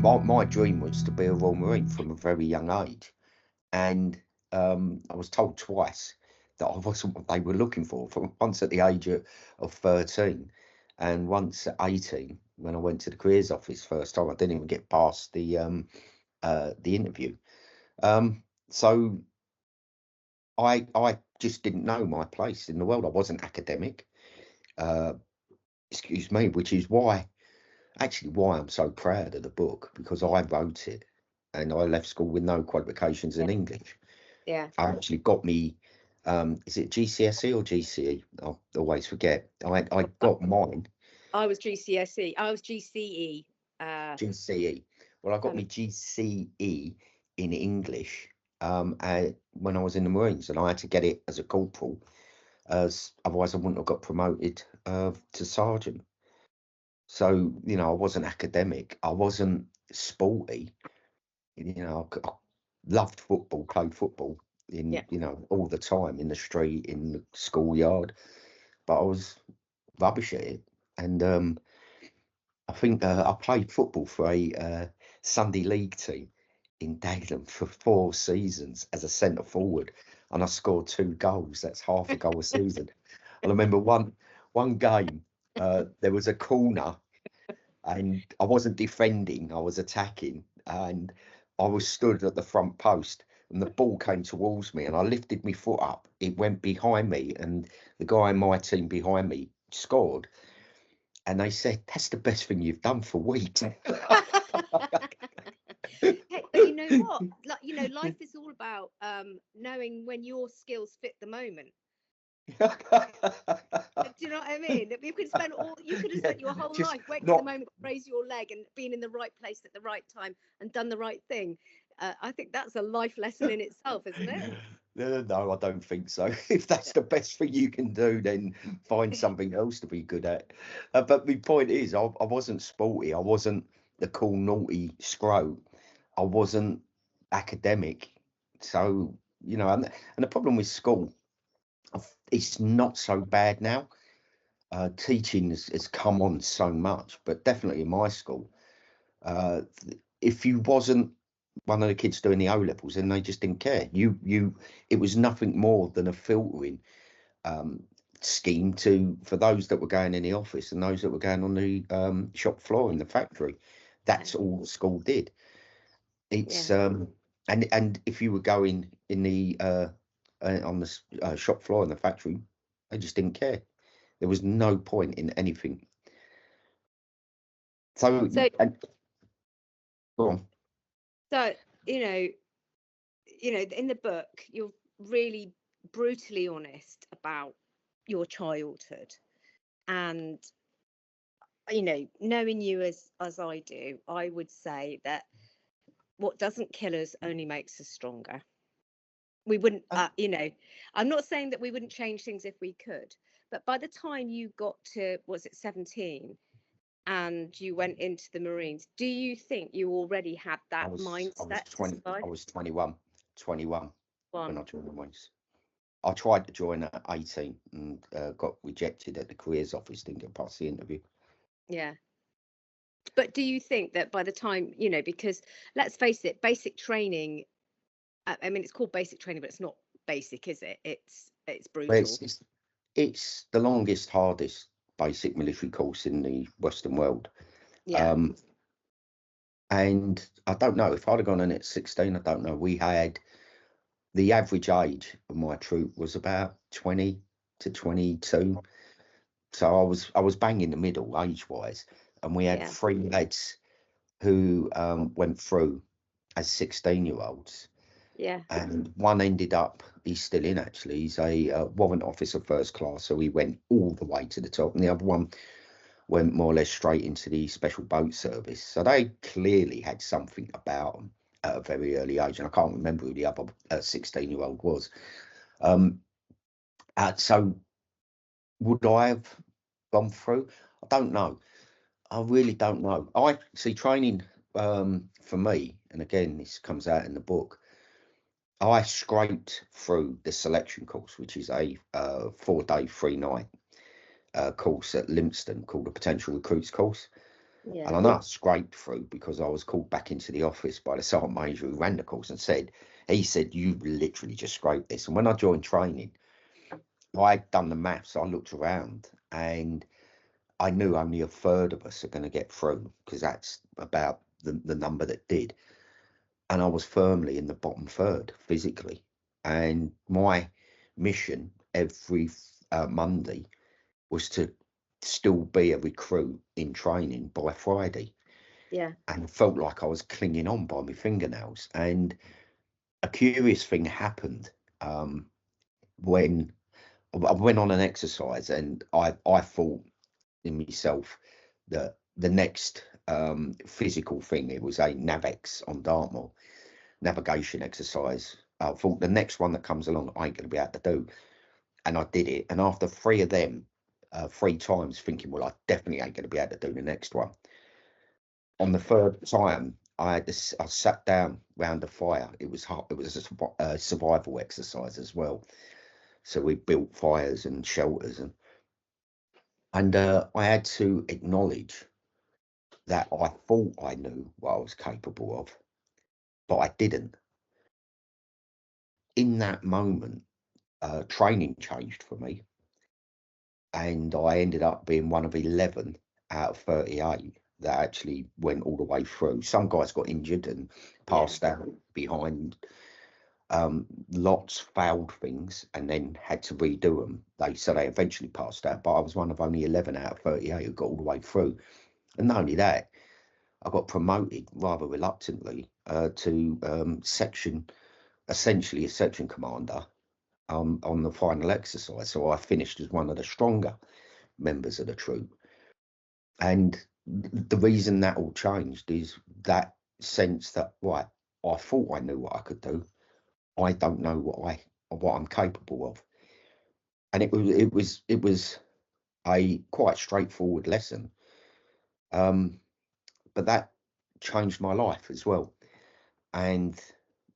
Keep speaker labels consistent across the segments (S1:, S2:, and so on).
S1: my dream was to be a Royal Marine from a very young age, and I was told twice that I wasn't what they were looking for. From once at the age of 13, and once at 18 when I went to the careers office first time. I didn't even get past the interview. So I just didn't know my place in the world. I wasn't academic, uh, excuse me, which is why I'm so proud of the book, because I wrote it and I left school with no qualifications in English.
S2: Yeah.
S1: I actually got me, is it GCSE or GCE? I always forget. I got mine,
S2: I was GCSE. I was GCE.
S1: GCE. Well, I got
S2: Um,
S1: me GCE in English when I was in the Marines, and I had to get it as a corporal, as otherwise I wouldn't have got promoted to sergeant. So, I wasn't academic. I wasn't sporty. I loved football, played football
S2: yeah.
S1: all the time in the street, in the schoolyard, but I was rubbish at it. And I think I played football for a Sunday league team in Dagenham for 4 seasons as a centre forward, and I scored 2 goals. That's half a goal a season. And I remember one game, there was a corner, and I wasn't defending, I was attacking, and I was stood at the front post, and the ball came towards me, and I lifted my foot up. It went behind me, and the guy in my team behind me scored. And they said, "That's the best thing you've done for weeks."
S2: Hey, but you know what? Like, life is all about knowing when your skills fit the moment. Do you know what I mean? You could have
S1: Yeah,
S2: spent your whole
S1: just
S2: life waiting for the
S1: not.
S2: moment to raise your leg and being in the right place at the right time and done the right thing. I think that's a life lesson in itself, isn't it?
S1: No, I don't think so. If that's the best thing you can do, then find something else to be good at. But my point is, I wasn't sporty. I wasn't the cool, naughty scrote. I wasn't academic. So, and the problem with school, it's not so bad now. Teaching has come on so much, but definitely in my school, uh, if you wasn't one of the kids doing the O levels, then they just didn't care. It was nothing more than a filtering um, scheme for those that were going in the office and those that were going on the shop floor in the factory.
S2: Yeah.
S1: That's all the school did.
S2: Yeah.
S1: It's and if you were going in the on the shop floor in the factory, they just didn't care. There was no point in anything. So,
S2: So,
S1: and go on.
S2: so you know, in the book, you're really brutally honest about your childhood, and knowing you as I do, I would say that what doesn't kill us only makes us stronger. We wouldn't,
S1: Uh,
S2: I'm not saying that we wouldn't change things if we could, but by the time you got to, was it 17, and you went into the Marines, do you think you already had that
S1: I was
S2: mindset to
S1: 20, I
S2: survive?
S1: was 21 when
S2: One.
S1: I joined the Marines. I tried to join at 18 and got rejected at the careers office, didn't get past the interview.
S2: Yeah. But do you think that by the time, because let's face it, basic training, I mean, it's called basic training, but it's not basic, is it? It's
S1: But
S2: brutal.
S1: it's the longest, hardest basic military course in the Western world.
S2: Yeah.
S1: Um, and I don't know, if I'd have gone in at 16, I don't know. We had the average age of my troop was about 20 to 22. So I was bang in the middle age wise. And we had
S2: Yeah.
S1: 3 lads who went through as 16-year-olds,
S2: Yeah.
S1: and one ended up, he's still in actually, he's a warrant officer first class, so he went all the way to the top, and the other one went more or less straight into the special boat service. So they clearly had something about them at a very early age, and I can't remember who the other 16-year-old was. um so would I have gone through? I don't know. I really don't know. I see training, for me, and again, this comes out in the book. I scraped through the selection course, which is a 4-day, 3-night course at Lympstone called a potential recruits course.
S2: Yeah.
S1: And I know I scraped through because I was called back into the office by the sergeant major who ran the course and he said, you literally just scraped this. And when I joined training, I'd done the maths. I looked around and I knew only a third of us are going to get through because that's about the number that did. And I was firmly in the bottom third physically. And my mission every Monday was to still be a recruit in training by Friday.
S2: Yeah.
S1: And felt like I was clinging on by my fingernails. And a curious thing happened when I went on an exercise, and I thought in myself that the next physical thing, it was a Navex on Dartmoor, navigation exercise. I thought the next one that comes along, I ain't going to be able to do. And I did it. And after 3 of them, 3 times, thinking, well, I definitely ain't going to be able to do the next one. On the third time, I sat down round a fire. It was hot. It was a survival exercise as well. So we built fires and shelters, and I had to acknowledge that I thought I knew what I was capable of, but I didn't. In that moment, training changed for me, and I ended up being one of 11 out of 38 that actually went all the way through. Some guys got injured and passed out behind. Lots failed things and then had to redo them. So they eventually passed out, but I was one of only 11 out of 38 who got all the way through. And not only that, I got promoted rather reluctantly to essentially a section commander on the final exercise. So I finished as one of the stronger members of the troop. And the reason that all changed is that sense that, right, I thought I knew what I could do. I don't know what I'm capable of. And it was a quite straightforward lesson. But that changed my life as well. And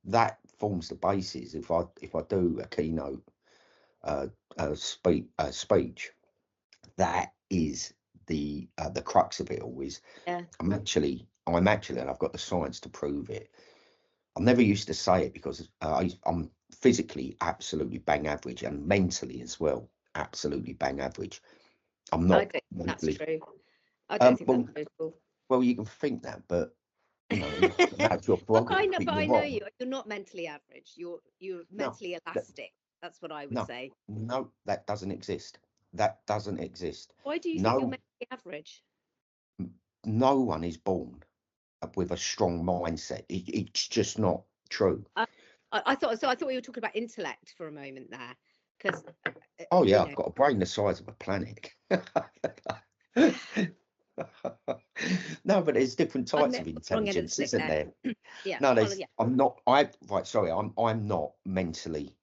S1: that forms the basis. If I do a keynote speech, that is the crux of it all. Is I'm actually, and I've got the science to prove it. I never used to say it because I'm physically absolutely bang average, and mentally as well, absolutely bang average. I'm not.
S2: I don't think that's true. I don't think that's truthful.
S1: Well, you can think that, but you know, that's your
S2: But
S1: prerogative.
S2: I know you. You're not mentally average. You're mentally
S1: No,
S2: elastic. That's what I would say.
S1: No, that doesn't exist. That doesn't exist.
S2: Why do you think you're mentally average?
S1: No one is born with a strong mindset. It's just not true.
S2: I thought we were talking about intellect for a moment there, because
S1: oh yeah, I've got a brain the size of a planet. No, but there's different types of intelligence, isn't there?
S2: Yeah.
S1: No, I'm not. Sorry, I'm not mentally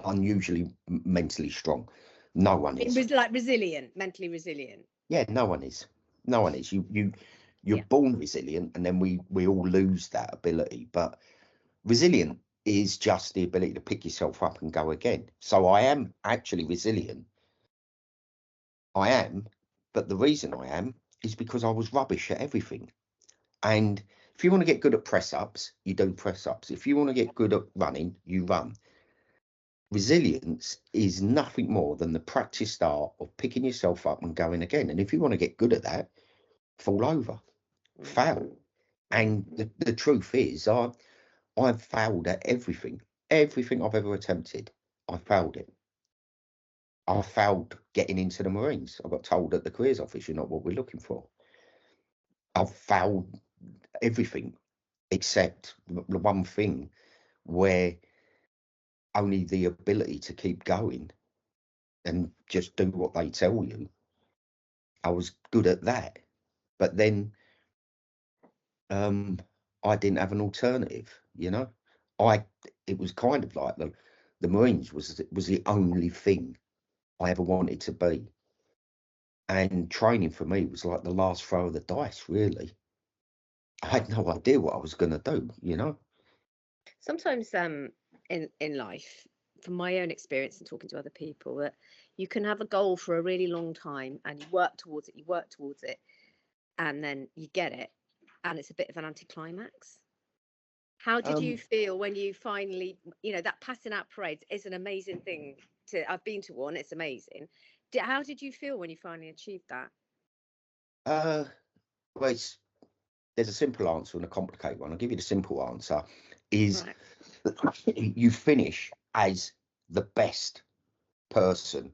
S1: unusually mentally strong. No one is.
S2: Like resilient, mentally resilient.
S1: Yeah, no one is. No one is. You're born resilient, and then we all lose that ability. But resilient is just the ability to pick yourself up and go again. So I am actually resilient. I am, but the reason I am is because I was rubbish at everything. And if you want to get good at press ups, you do press ups. If you want to get good at running, you run. Resilience is nothing more than the practiced art of picking yourself up and going again. And if you want to get good at that, fall over, fail. And the truth is, I've failed at everything I've ever attempted. I failed it. I failed getting into the Marines. I got told at the careers office, you're not what we're looking for. I've failed everything except the one thing where only the ability to keep going and just do what they tell you. I was good at that, but then I didn't have an alternative. You know, it was kind of like the Marines was the only thing I ever wanted to be, and training for me was like the last throw of the dice. Really, I had no idea what I was going to do. You know,
S2: sometimes in life, from my own experience and talking to other people, that You can have a goal for a really long time and you work towards it, and then you get it, and it's a bit of an anticlimax. How did you feel when you finally, that passing out parades is an amazing thing. I've been to one, it's amazing. How did you feel when you finally achieved that?
S1: Well, there's a simple answer and a complicated one. I'll give you the simple answer. Is
S2: Right.
S1: you finish as the best person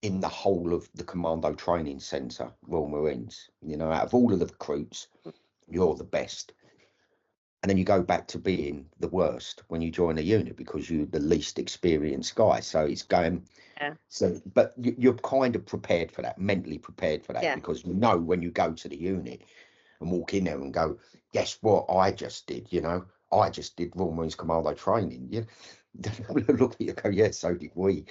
S1: in the whole of the Commando Training Centre, Royal Marines. Out of all of the recruits, you're the best. And then you go back to being the worst when you join a unit because you're the least experienced guy. So it's going.
S2: Yeah.
S1: So, but you're kind of prepared for that, mentally prepared for that,
S2: Yeah.
S1: because when you go to the unit and walk in there and go, guess what I just did? I just did Royal Marines Commando training. Yeah, look at you, go, yeah, so did we.